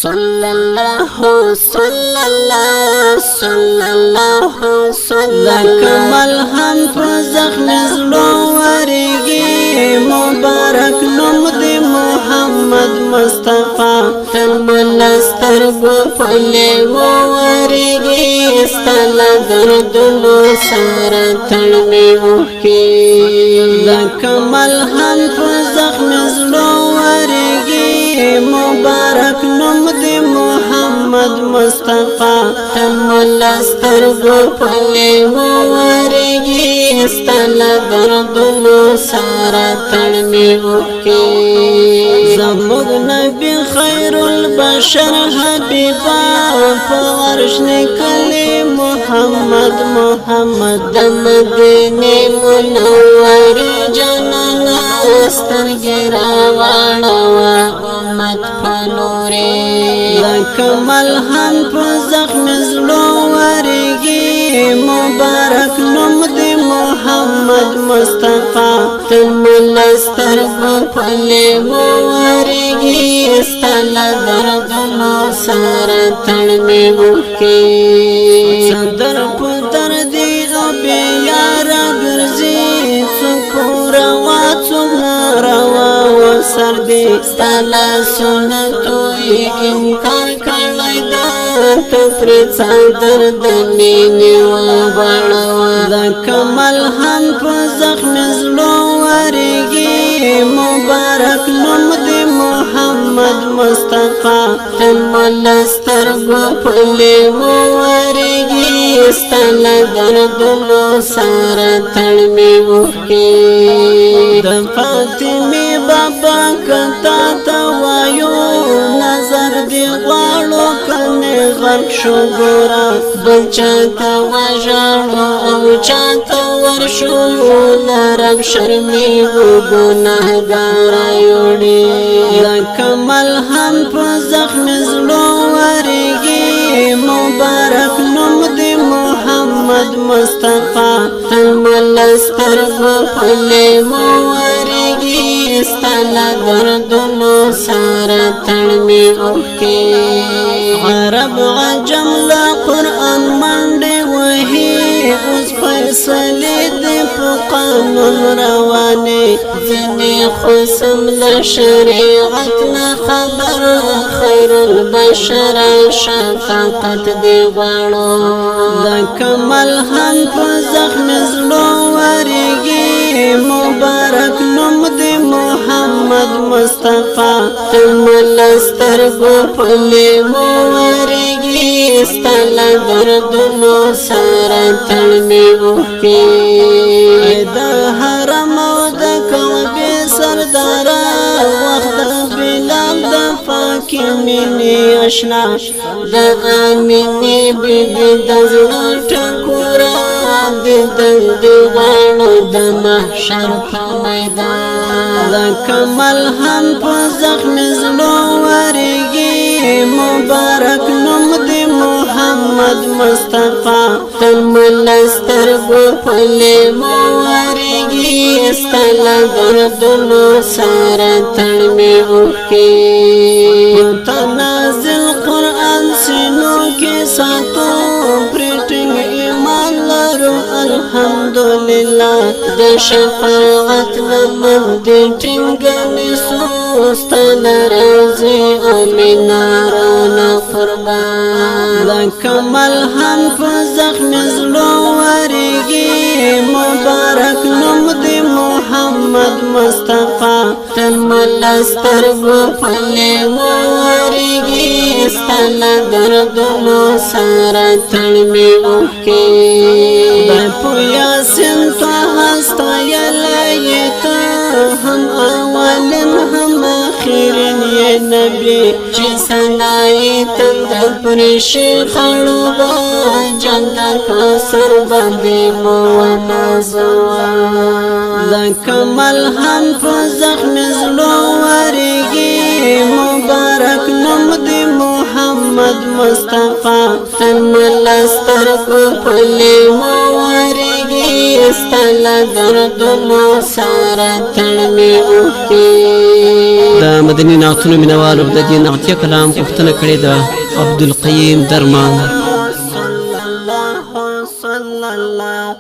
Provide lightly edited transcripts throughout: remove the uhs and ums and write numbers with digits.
sallallahu کمل هم په زخم زړه ورګي مبارک نوم دی محمد مصطفی تملستر گفلے ورگی ستالا دردنو سارا تڑمی وحکی دا کمل هم په زخم زړه ورګي مبارک نوم دی محمد مصطفی تملستر گفلے ورگی ستالا دردنو سارا تڑمی وحکی زموږ نبی خیر البشر حبیبا فغرش نکلی محمد د مدینه منوره جنانا سترګې راوړوا امت په نورې دا کمل هم په زخم زړه ورګي مبارک نوم دی محمد مصطفی تملستر گفلے ورگی ستالا دردنو سارا تڑمی وحکی صدر پتر دی او بیارا گرزی څوک روا څوک ناروا وسر دی ستالا سنتوی انکار کړی دا تفری څادر د مینې وبړوا دا کمل هم په زخم زړه ورګي مبارک نوم دی محمد مصطفی تملستر گفلے ورگی ستالا دردنو سارا تڑمی وحکی د فاطمی بابا کتا توایو نظر دی غواړو کنه غرق شو ګورا بچاتا وژاړو او چاته ورشو لرب شرمی و گناهګارا یوړي دا کمل هم په زخم زړه ورګي مبارک نوم دی محمد مصطفی تملستر گفلے ورگی ستالا دردنو سارا تڑمی وحکی عرب عجم لا قرآن منډي وهي اوس فیصله دی په قانون روانه ځنې خصم له شریعت نه خبر خیر البشر شفقت دی غواړو دا کمل هم په زخم زړه ورګي مبارک نوم دی محمد مصطفی تملستر گفلے ورگی ستالا دردنو سارا تڑمی وحکی دا حرم او د کعبه سردارا وخت بلال د پاکی مینی آشنا د امینې بیبي د زړه ټکورا د دیوانو د محشر په میدان دا کمل هم په زخم زړه ورګي مبارک نوم دی محمد مصطفی تملستر گفلے ورگی ستالا دردنو سارا تڑمی وحکی متنازل قرآن سینو کې ساتو پریټنګ ایمان لرو الحمدلله د شفاعت لمن دی ټینګنی سوستالا رازی امینارونا قربان دا کمل هم په زخم زړه ورګي مبارک نوم دی محمد مصطفی تملستر گفلے ورگی ستالا دردنو سارا تڑمی وحکی دا پویا سن تو هستا یلایت هم اولن هم آخرین یہ نبی چی سنائی تند پرشی خڑوبا جنتا کسر بندی موانازوا دا کمل هم په زخم زړه ورګي مبارک نوم دی محمد مصطفی تملستر گفلے ورگی ستالا دردنو سارا تڑمی وحکی دا مدني نعتونو مینوالو د دې نعتیه کلام پوښتنه کړې ده عبدالقیوم درمان. صلى الله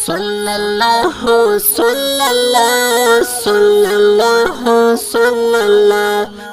صلى الله صلى الله صلى الله صلى الله